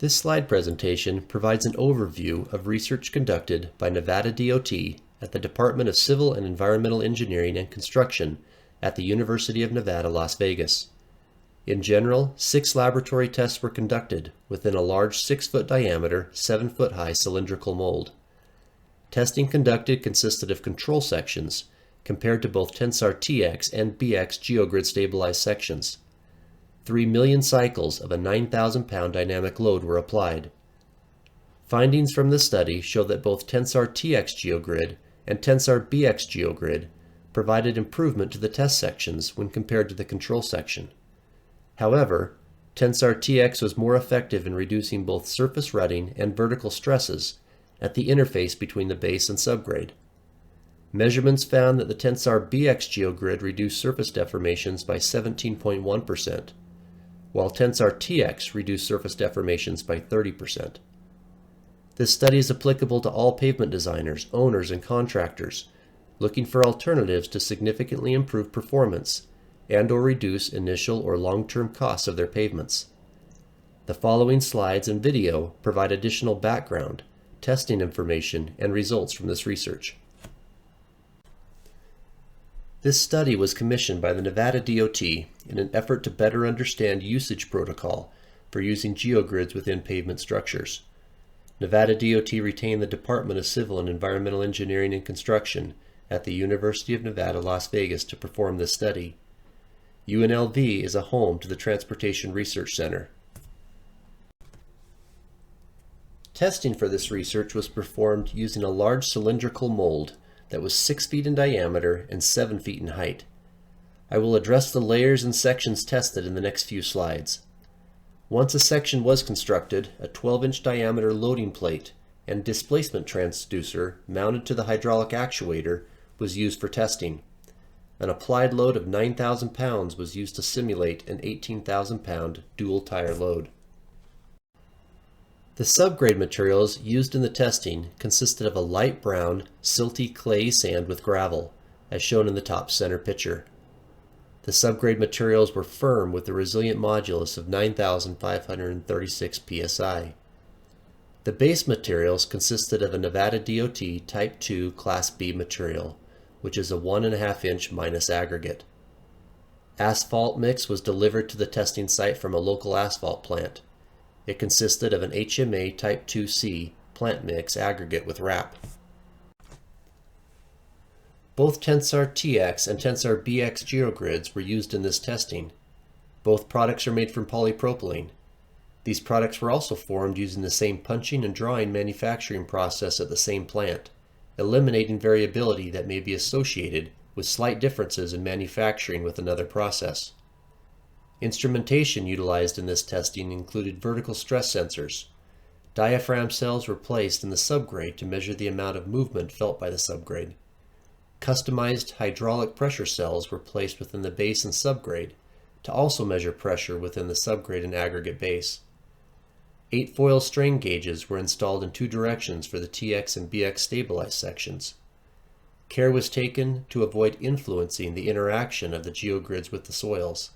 This slide presentation provides an overview of research conducted by Nevada DOT at the Department of Civil and Environmental Engineering and Construction at the University of Nevada, Las Vegas. In general, 6 laboratory tests were conducted within a large 6-foot diameter, 7-foot high cylindrical mold. Testing conducted consisted of control sections compared to both Tensar TX and BX geogrid stabilized sections. 3 million cycles of a 9,000-pound dynamic load were applied. Findings from this study show that both Tensar TX geogrid and Tensar BX geogrid provided improvement to the test sections when compared to the control section. However, Tensar TX was more effective in reducing both surface rutting and vertical stresses at the interface between the base and subgrade. Measurements found that the Tensar BX geogrid reduced surface deformations by 17.1%, while Tensar TX reduced surface deformations by 30%. This study is applicable to all pavement designers, owners, and contractors looking for alternatives to significantly improve performance and/or reduce initial or long-term costs of their pavements. The following slides and video provide additional background, testing information, and results from this research. This study was commissioned by the Nevada DOT in an effort to better understand usage protocol for using geogrids within pavement structures. Nevada DOT retained the Department of Civil and Environmental Engineering and Construction at the University of Nevada, Las Vegas to perform this study. UNLV is a home to the Transportation Research Center. Testing for this research was performed using a large cylindrical mold that was 6 feet in diameter and 7 feet in height. I will address the layers and sections tested in the next few slides. Once a section was constructed, a 12-inch diameter loading plate and displacement transducer mounted to the hydraulic actuator was used for testing. An applied load of 9,000 pounds was used to simulate an 18,000-pound dual-tire load. The subgrade materials used in the testing consisted of a light brown, silty clay sand with gravel, as shown in the top center picture. The subgrade materials were firm with a resilient modulus of 9,536 psi. The base materials consisted of a Nevada DOT Type 2 Class B material, which is a 1.5-inch minus aggregate. Asphalt mix was delivered to the testing site from a local asphalt plant. It consisted of an HMA Type 2C plant mix aggregate with wrap. Both Tensar TX and Tensar BX geogrids were used in this testing. Both products are made from polypropylene. These products were also formed using the same punching and drawing manufacturing process at the same plant, eliminating variability that may be associated with slight differences in manufacturing with another process. Instrumentation utilized in this testing included vertical stress sensors. Diaphragm cells were placed in the subgrade to measure the amount of movement felt by the subgrade. Customized hydraulic pressure cells were placed within the base and subgrade to also measure pressure within the subgrade and aggregate base. 8 foil strain gauges were installed in 2 directions for the TX and BX stabilized sections. Care was taken to avoid influencing the interaction of the geogrids with the soils.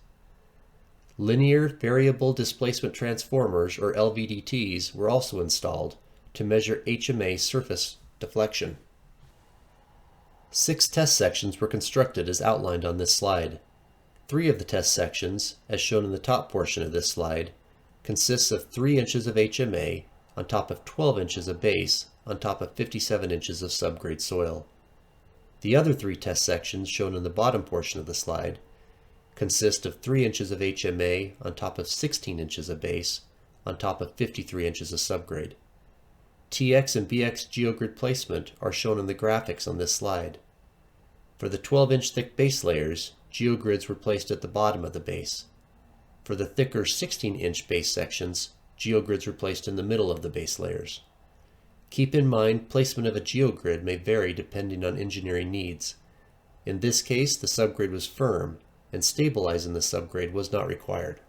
Linear Variable Displacement Transformers, or LVDTs, were also installed to measure HMA surface deflection. 6 test sections were constructed as outlined on this slide. 3 of the test sections, as shown in the top portion of this slide, consists of 3 inches of HMA on top of 12 inches of base on top of 57 inches of subgrade soil. The other 3 test sections, shown in the bottom portion of the slide, consist of 3 inches of HMA on top of 16 inches of base on top of 53 inches of subgrade. TX and BX geogrid placement are shown in the graphics on this slide. For the 12-inch thick base layers, geogrids were placed at the bottom of the base. For the thicker 16-inch base sections, geogrids were placed in the middle of the base layers. Keep in mind, placement of a geogrid may vary depending on engineering needs. In this case, the subgrade was firm, and stabilizing the subgrade was not required.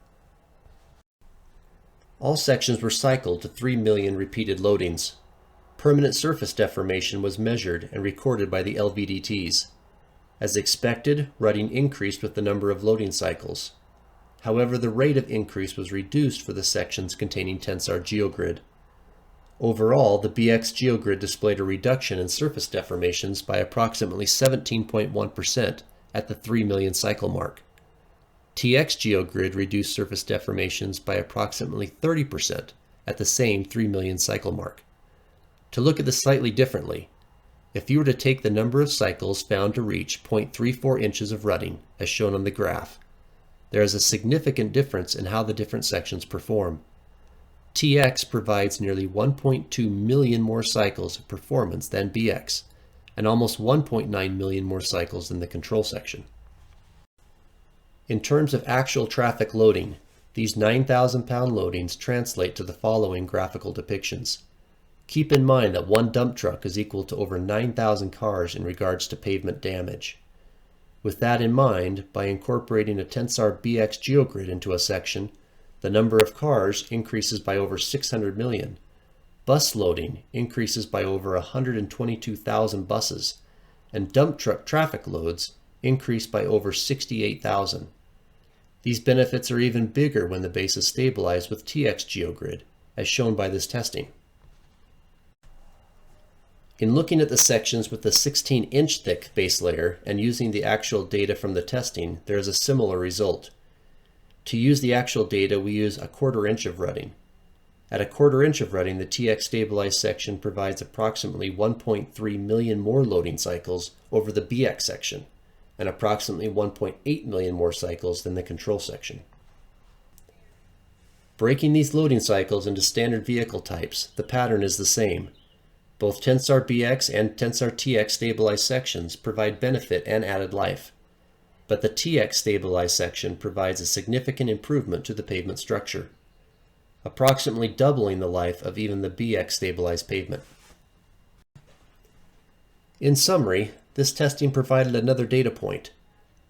All sections were cycled to 3 million repeated loadings. Permanent surface deformation was measured and recorded by the LVDTs. As expected, rutting increased with the number of loading cycles. However, the rate of increase was reduced for the sections containing Tensar Geogrid. Overall, the BX Geogrid displayed a reduction in surface deformations by approximately 17.1% at the 3 million cycle mark. TX Geogrid reduced surface deformations by approximately 30% at the same 3 million cycle mark. To look at this slightly differently, if you were to take the number of cycles found to reach 0.34 inches of rutting, as shown on the graph, there is a significant difference in how the different sections perform. TX provides nearly 1.2 million more cycles of performance than BX, and almost 1.9 million more cycles than the control section. In terms of actual traffic loading, these 9,000-pound loadings translate to the following graphical depictions. Keep in mind that one dump truck is equal to over 9,000 cars in regards to pavement damage. With that in mind, by incorporating a Tensar BX geogrid into a section, the number of cars increases by over 600 million. Bus loading increases by over 122,000 buses, and dump truck traffic loads increase by over 68,000. These benefits are even bigger when the base is stabilized with TX geogrid, as shown by this testing. In looking at the sections with the 16-inch thick base layer and using the actual data from the testing, there is a similar result. To use the actual data, we use a 1/4 inch of rutting. At a 1/4 inch of rutting, the TX stabilized section provides approximately 1.3 million more loading cycles over the BX section, and approximately 1.8 million more cycles than the control section. Breaking these loading cycles into standard vehicle types, the pattern is the same. Both Tensar BX and Tensar TX stabilized sections provide benefit and added life, but the TX stabilized section provides a significant improvement to the pavement structure, approximately doubling the life of even the BX stabilized pavement. In summary, this testing provided another data point,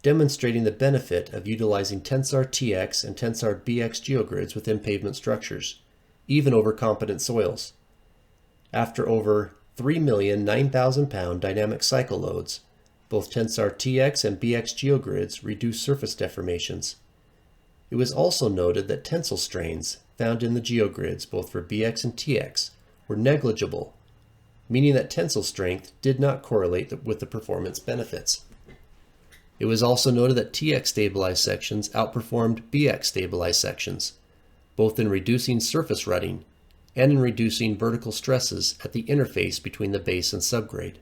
demonstrating the benefit of utilizing Tensar TX and Tensar BX geogrids within pavement structures, even over competent soils. After over 3,009,000-pound dynamic cycle loads, both Tensar TX and BX geogrids reduce surface deformations. It was also noted that tensile strains found in the geogrids, both for BX and TX, were negligible, meaning that tensile strength did not correlate with the performance benefits. It was also noted that TX stabilized sections outperformed BX stabilized sections, both in reducing surface rutting and in reducing vertical stresses at the interface between the base and subgrade.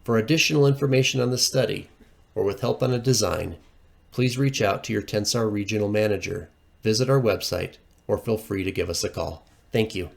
For additional information on the study, or with help on a design, please reach out to your Tensar Regional Manager, visit our website, or feel free to give us a call. Thank you.